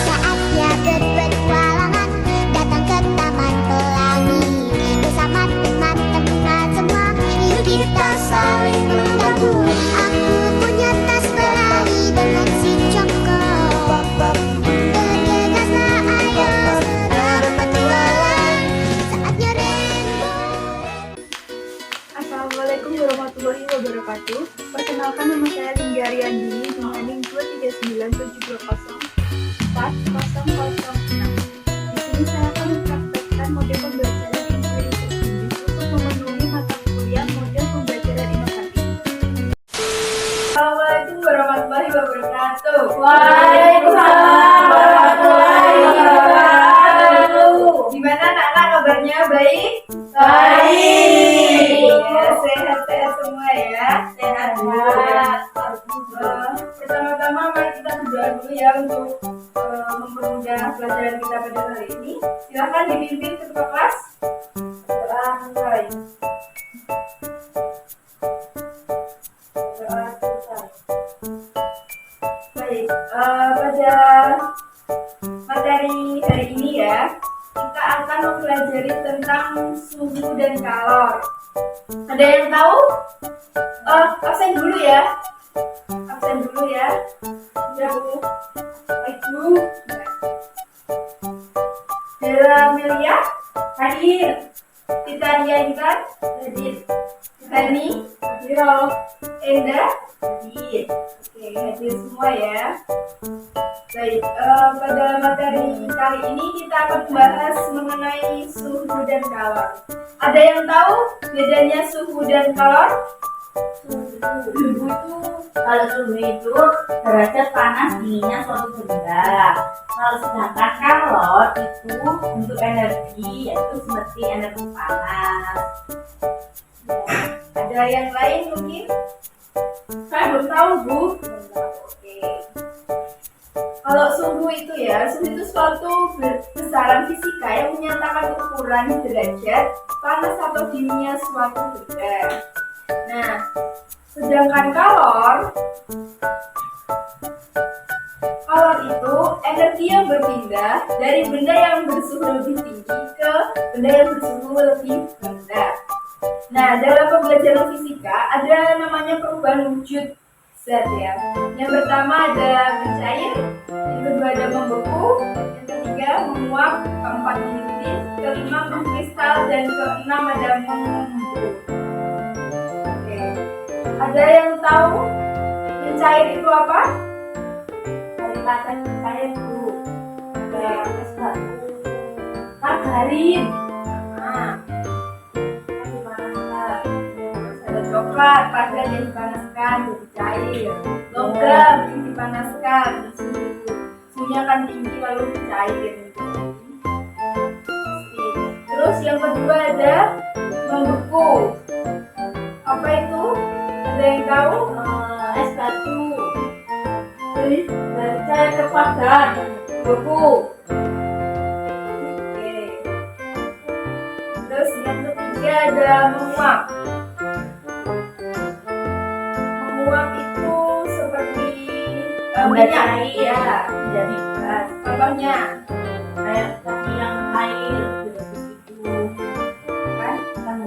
Saatnya berpetualangan, datang ke Taman Pelangi. Bersama teman-teman semua, yuk kita saling membantu. Aku punya tas berlari dengan si Joko. Bergegaslah ayo berpetualang, saatnya rainbow. Assalamualaikum warahmatullahi wabarakatuh. Perkenalkan, nama saya Lingga Ariandini dengan NIM 23970040006. Di sini saya akan mempraktekkan model pembelajaran inspirasi untuk memenuhi mata kuliah model pembelajaran inovatif. Assalamualaikum warahmatullahi wabarakatuh. Waalaikumsalam warahmatullahi wabarakatuh. Gimana anak-anak kabarnya? Baik? Baik. Ya, sehat-sehat semua ya. Sehat. Pertama-tama mari kita berdoa dulu ya untuk mempermudah pelajaran kita pada hari ini. Silakan dipimpin ketua kelas. Doa mulai. Baik, pada materi hari ini ya, kita akan mempelajari tentang suhu dan kalor. Ada yang tahu? Absen dulu ya. Absen dulu ya. Ya Bu. Baik Bu. Bella Melia hadir. Titania Intan hadir. Tani hadir. Enda hadir. Oke, hadir semua ya. Baik, pada materi kali ini kita akan membahas mengenai suhu dan kalor. Ada yang tahu bedanya suhu dan kalor? Suhu itu, kalau suhu itu derajat panas dinginnya suatu benda. Kalau sedangkan kalor itu untuk energi, yaitu seperti energi panas. Ada yang lain mungkin? Saya belum tahu Bu. Oke. Kalau suhu itu ya, suhu itu suatu besaran fisika yang menyatakan ukuran derajat panas atau dinginnya suatu benda. Nah, sedangkan kalor itu energi yang berpindah dari benda yang bersuhu lebih tinggi ke benda yang bersuhu lebih rendah. Nah, dalam pembelajaran fisika ada namanya perubahan wujud zat ya. Yang pertama ada mencair, yang kedua ada membeku, yang ketiga menguap, keempat menitis, kelima mengkristal, dan keenam ada mengembun. Oke. Ada yang tahu mencair itu apa? Dari kata mencair Bu, es batu, margarin. Ada coklat, pada yang dipanaskan jadi cair. Logam yang dipanaskan, suhunya akan tinggi lalu cair. Terus yang kedua ada membeku. Apa itu? Ada yang tahu? Es batu, dari cair ke padat, beku. Oke. Terus yang ketiga ada menguap. Menguap itu seperti minyak ya, menjadi gas. contohnya Kayak tadi yang air begitu kan. kan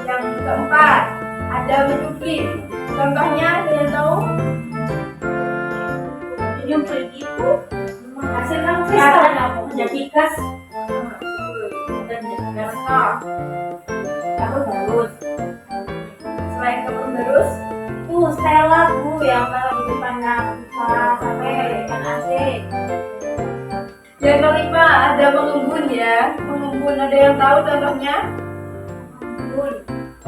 Yang keempat ada menyublim. Contohnya ada yang tahu? menyumpul itu menghasilkan Kristal. kristal menjadi gas dan menjadi gas. Aku bagus. Selain kapur barus, Itu Stella Bu yang kalau di depannya bisa sampai depan AC. yang kelima ada mengembun ya. Mengembun ada yang tahu contohnya? Bun.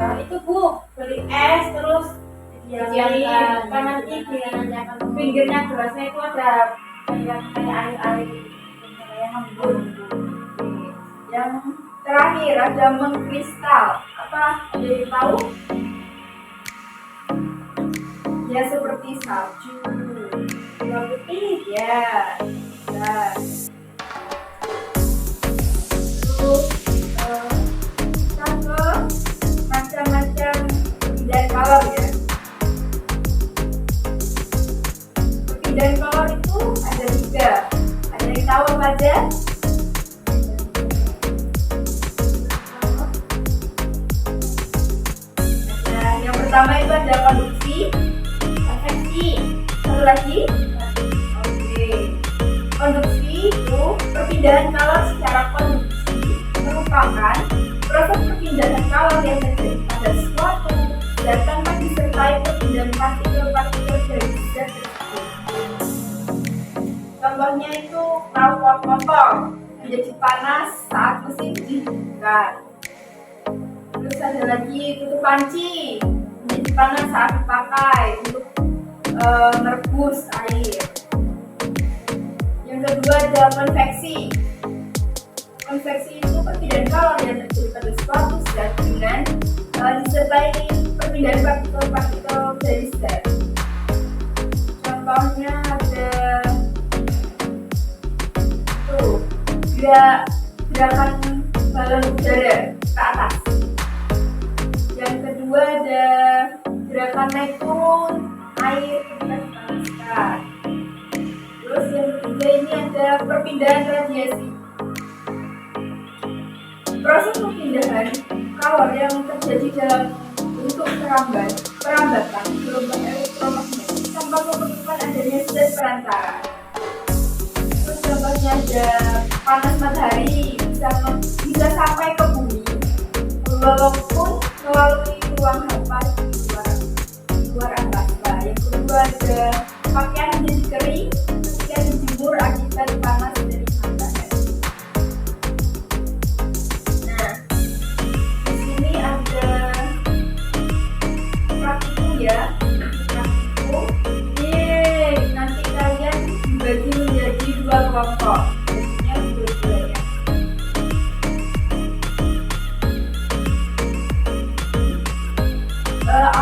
Nah itu Bu beli es terus didiamkan kan nanti pinggirnya gelasnya itu ada kayak air kayak ngembun. Yang terakhir ada mengkristal. Apa? Ada yang tahu? Ya seperti salju, gula putih ya. Nah, terus kita ke macam-macam dan kalor ya. perpindahan kolor itu ada 3. Ada yang tahu apa aja? Nah, yang pertama itu ada konduksi, konveksi. Satu lagi. Oke. Konduksi itu perpindahan kalor secara konduksi merupakan proses perpindahan kalor yang terjadi pada suatu zat tanpa disertai perpindahan partikel-partikel dari zat tersebut. Contohnya itu knalpot motor menjadi panas saat mesin dihidupkan. Terus ada lagi tutup panci menjadi panas saat dipakai untuk merebus air. Yang kedua ada konveksi. Konveksi itu perpindahan kalor yang terjadi pada suatu zat dengan disertai perpindahan partikel-partikel dari zat. Contohnya ada gerakan balon udara ke atas. Yang kedua ada gerakan naik turun air ketika dipanaskan. Terus yang ketiga ini ada perpindahan radiasi. Proses perpindahan kalor yang terjadi dalam bentuk perambatan gelombang elektromagnetik tanpa memerlukan adanya zat perantara. Terus contohnya ada panas matahari bisa sampai ke bumi walaupun melalui ruang hampa di luar angkasa. Yang kedua ada pakaian menjadi kering ketika dijemur akibat panas dari matahari. Nah, di sini ada praktikum ya. Praktikum. Nanti kalian dibagi menjadi 2 kelompok. Biasanya dua-dua ya.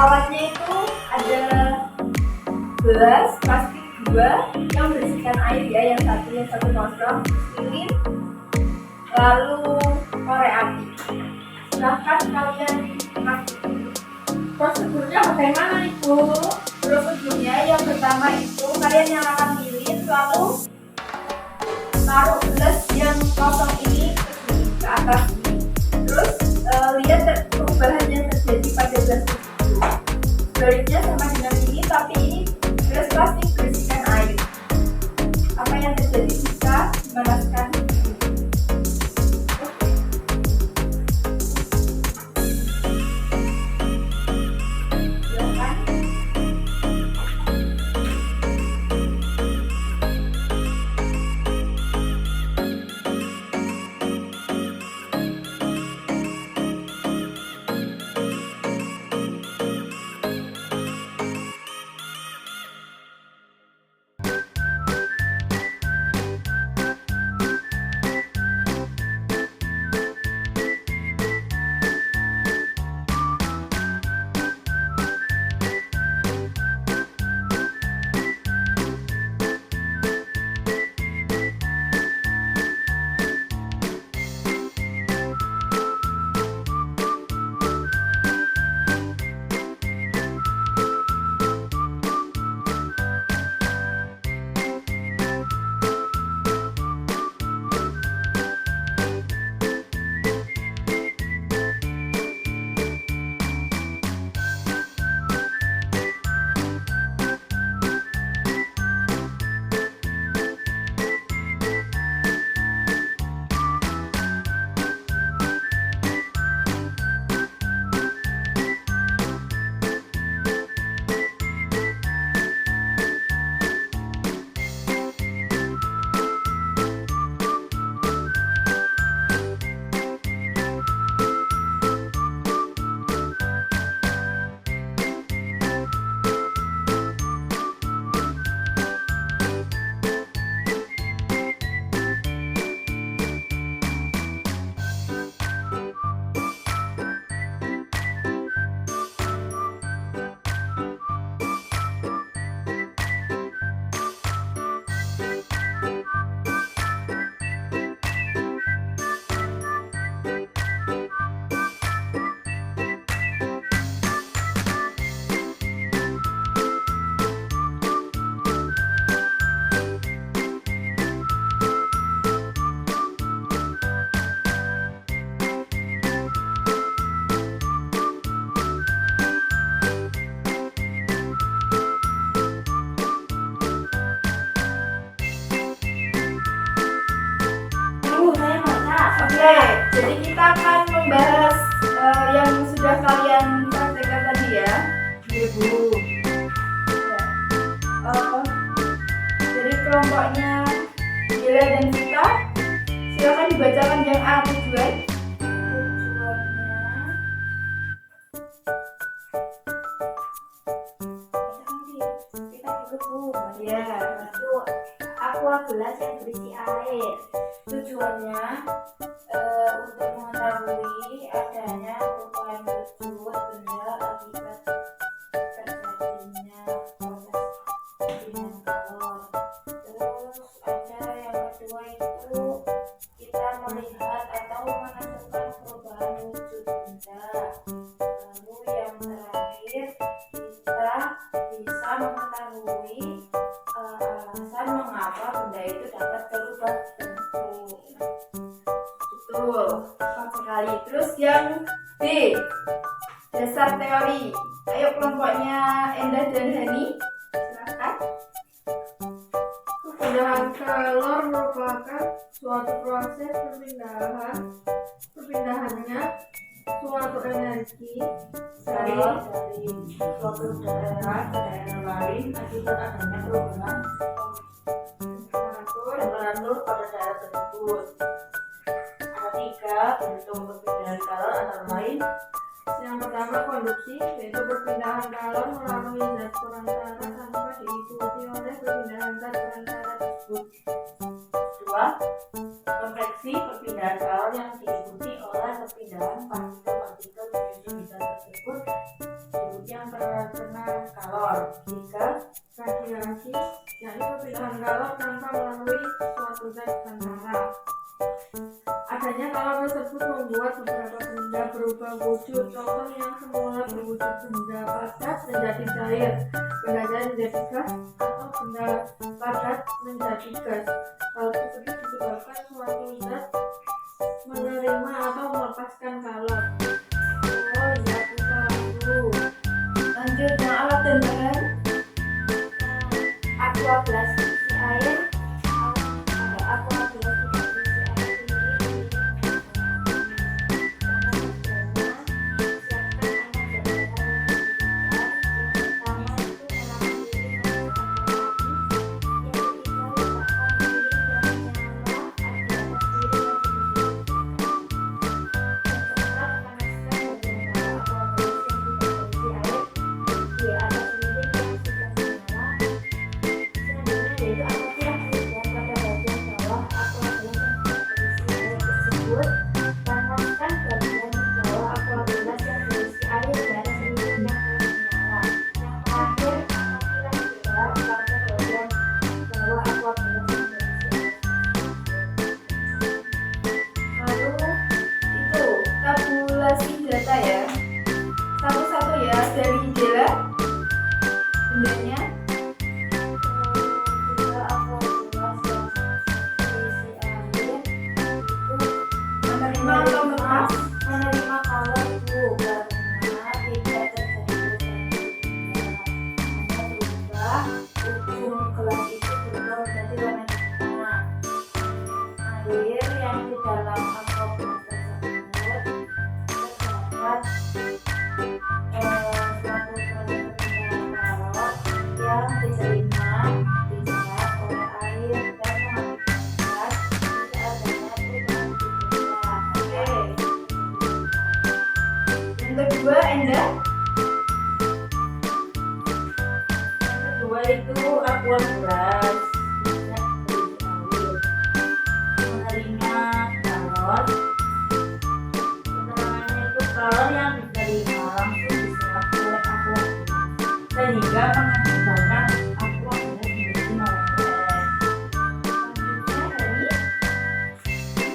Alatnya itu ada gelas plastik 2 yang berisikan air ya, yang satu kosong, lilin, lalu korek api. Silahkan kalian praktikum. Prosedurnya bagaimana Ibu? Prosedurnya yang pertama itu kalian nyalakan lilin, lalu taruh gelas yang kosong ini ke atas ini. Terus lihat perubahan yang terjadi pada gelas tersebut. Sebaliknya sama dengan ini, tapi ini gelas plastik berisikan air. Apa yang terjadi bisa dipanaskan. Oke, jadi kita akan membahas yang sudah kalian praktekkan tadi ya. Iya, Bu. Dari kelompoknya Gila dan Sita, silakan dibacakan yang A tujuan. Kita dulu Bu. Ya, Itu aqua gelas yang berisi air. Tujuannya untuk mengetahui adanya perubahan wujud benda akibat terjadinya proses pendinginan kalor. Terus ada yang kedua itu kita melihat atau menentukan perubahan wujud benda. Lalu yang terakhir kita bisa mengetahui alasan mengapa benda itu dapat berubah bentuk. betul. Tepat sekali. Terus yang B, dasar teori. Ayo kelompoknya Endah dan Hani, silakan. Perpindahan kalor merupakan suatu proses perpindahannya suatu energi Dari suatu daerah ke daerah lain akibat adanya perubahan temperatur pada daerah tersebut. Ada 3 bentuk perpindahan kalor antara lain. yang pertama konduksi, yaitu perpindahan kalor melalui zat perantara tanpa diikuti oleh perpindahan zat perantara tersebut. 2. Konveksi, perpindahan kalor yang diikuti oleh perpindahan partikel-partikel menuju zat tersebut yang terkena kalor. 3. Radiasi, yaitu perpindahan kalor tanpa melalui suatu zat perantara. Adanya kalor tersebut membuat beberapa benda berubah wujud. Contoh yang semula berwujud benda padat menjadi cair, benda cair menjadi gas, atau benda padat menjadi gas. Hal tersebut disebabkan suatu zat menerima atau melepaskan kalor. Oh iya, kita dulu. Lanjut yang alat dan bahan. Aqua gelas berisi air. Ada aqua gelas tidak berisi air sendiri. Panaskan bagian bawah aqua gelas yang berisi air dan lilin yang telah menyala. Yang terakhir, amatilah juga pada bagian bawah aqua gelas yang berisi air. Lalu itu tabulasi data ya. Satu-satu ya dari Jela. Bendanya. Juga aqua gelas yang berisi air itu Menerima atau melepas? menerima kalor Bu, karena tidak terjadi perubahan. Hanya berubah ujung gelas itu berubah menjadi warna hitam. Air yang di dalam aqua gelas tersebut terdapat suatu proses perpindahan kalor yang diterima diserap oleh air dan mengakibatkan tidak adanya perubahan benda. Oke. Yang kedua Endah. Yang kedua itu aqua gelas tidak berisi air. Menerima kalor. Keterangannya itu kalor yang diterima langsung diserap oleh aqua gelas sehingga mengakibatkan aqua gelas menjadi meleleh. Selanjutnya Hani.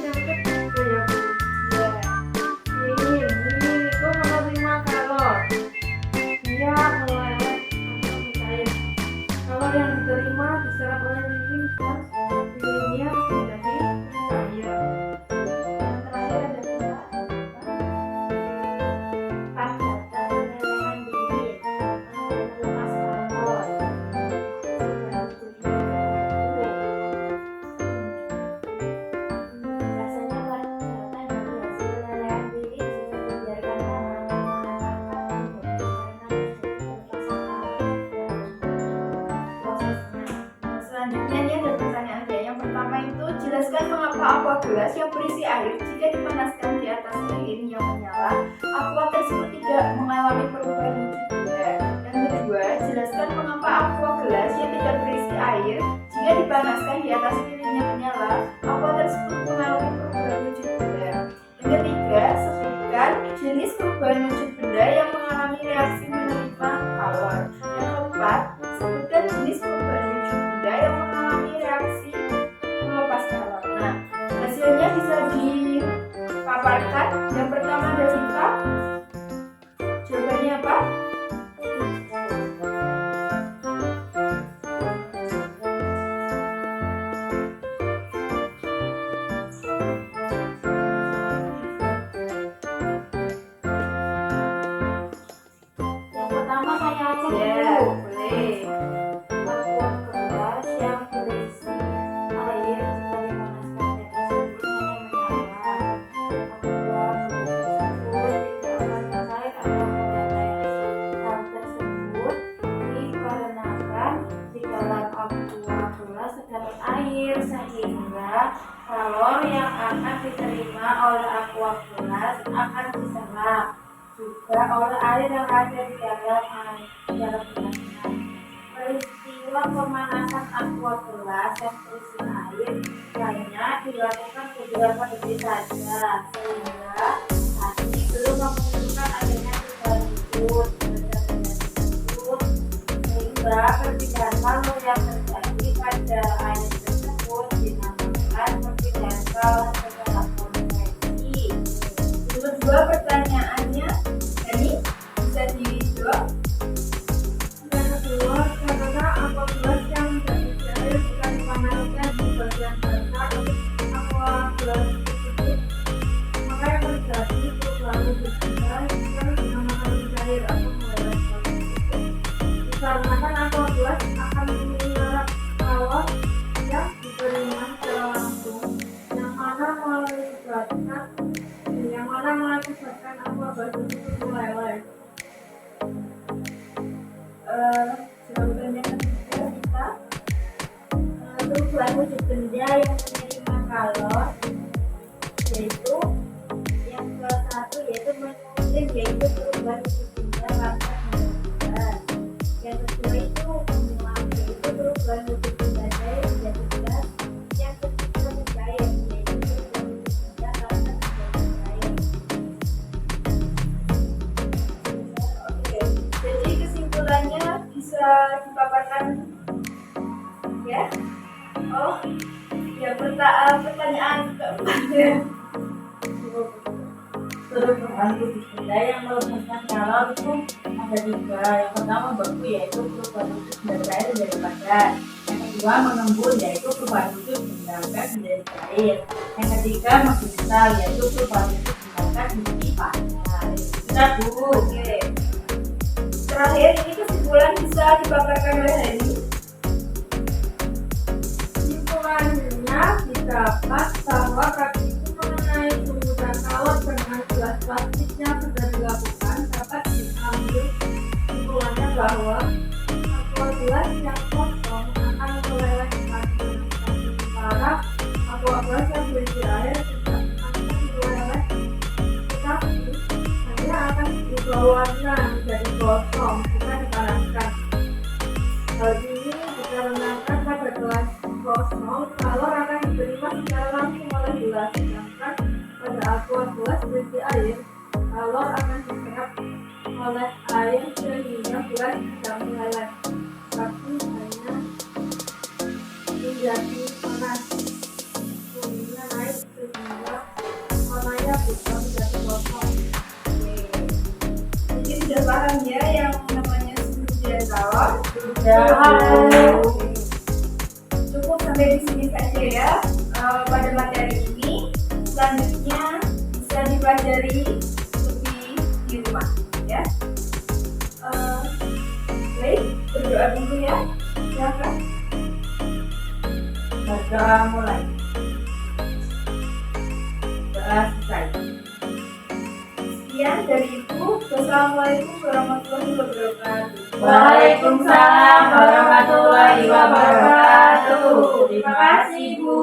Yang ketiga ya Bu. Ini itu menerima kalor. Dia meleleh atau mencair. Kalor yang diterima diserap oleh lilin gas, lilinnya menjadi cair. Yang terakhir adalah Pas data penilaian diri melepas kalor. Jelaskan mengapa aqua gelas yang berisi air jika dipanaskan di atas lilin yang menyala, aqua tersebut tidak mengalami perubahan wujud benda. Yang kedua, jelaskan mengapa aqua gelas yang tidak berisi air jika dipanaskan di atas lilin yang menyala, aqua tersebut mengalami perubahan wujud benda. Yang ketiga, sebutkan jenis perubahan wujud benda yang mengalami reaksi menerima kalor. Yang keempat, sebutkan jenis perubahan wujud benda yang mengalami reaksi melepas kalor. Nah, hasilnya bisa dipaparkan. Yang pertama ada Siva. Jawabannya apa? Yang pertama saya acak Ya, dulu. boleh. Aqua gelas yang berisi air jika dipanaskan di atas lilin menyala. Aqua gelas tersebut tidak akan mengalir atau menetes. Hal tersebut dikarenakan di dalam aqua gelas terdapat air sehingga kalor yang akan diterima oleh aqua gelas akan diserap juga oleh air yang ada di dalam gelasnya. Peristiwa pemanasan aqua gelas yang berisi air hanya dilakukan beberapa detik saja, sehingga tadi belum menunjukkan adanya perubahan wujud tersebut, sehingga perpindahan kalor yang terjadi pada air tersebut dinamakan perpindahan kalor secara konveksi. Yang kedua pertanyaannya, ini bisa dijawab. Yang kedua, karena aqua gelas yang berisi air jika dipanaskan di bagian dasar aqua gelas tersebut, maka yang terjadi perubahan wujud benda yang dinamakan cair atau meleleh tersebut. Dikarenakan aqua gelas akan menyerap kalor yang diterima secara langsung, yang mana mengakibatkan aqua gelas tersebut meleleh. Jawabannya ketiga kita. Perubahan wujud benda yang menerima kalor yaitu yang ke satu yaitu menulis, yaitu perubahan wujud benda karena pembentukan. Yang kedua itu menguap, yaitu perubahan wujud benda cair menjadi gas. Yang ketiga mencair, yaitu perubahan wujud benda karena menjadi cair. Oke, jadi kesimpulannya bisa dipaparkan ya. Oh, ya pertanyaan keempat. Perubahan wujud benda yang melepaskan kalor itu ada tiga. Yang pertama beku, yaitu perubahan wujud benda cair menjadi padat. Yang kedua mengembun, yaitu perubahan wujud benda gas menjadi cair. Yang ketiga mengkristal, yaitu perubahan wujud benda gas menjadi padat. Sudah Bu. Oke. Terakhir ini kesimpulan bisa dipaparkan oleh Heni. Kesimpulannya didapat bahwa kaji mengenai penggunaan kalor dengan gelas plastik yang sudah dilakukan dapat diambil kesimpulannya bahwa aqua gelas yang kosong akan meleleh lagi, sementara aqua gelas yang berisi air tidak akan meleleh, tetapi hanya akan berubah warna menjadi kosong jika dipanaskan. Hal ini dikarenakan pada gelas kosong kalor akan diterima secara langsung oleh gelas, sedangkan pada aqua gelas berisi air kalor akan diserap oleh air sehingga gelas tidak meleleh, tapi hanya menjadi panas. Suhunya naik sehingga warnanya berubah menjadi kosong. Jadi sudah paham ya yang namanya suhu dan kalor. Sudah. Cukup sampai di sini saja ya pada materi ini. Selanjutnya bisa dipelajari lebih di rumah ya. Baik, berdoa dulu ya. Silakan. Berdoa mulai. Doa selesai. Sekian dari Ibu. Wassalamualaikum warahmatullahi wabarakatuh. Waalaikumsalam warahmatullahi wabarakatuh. Terima kasih Bu.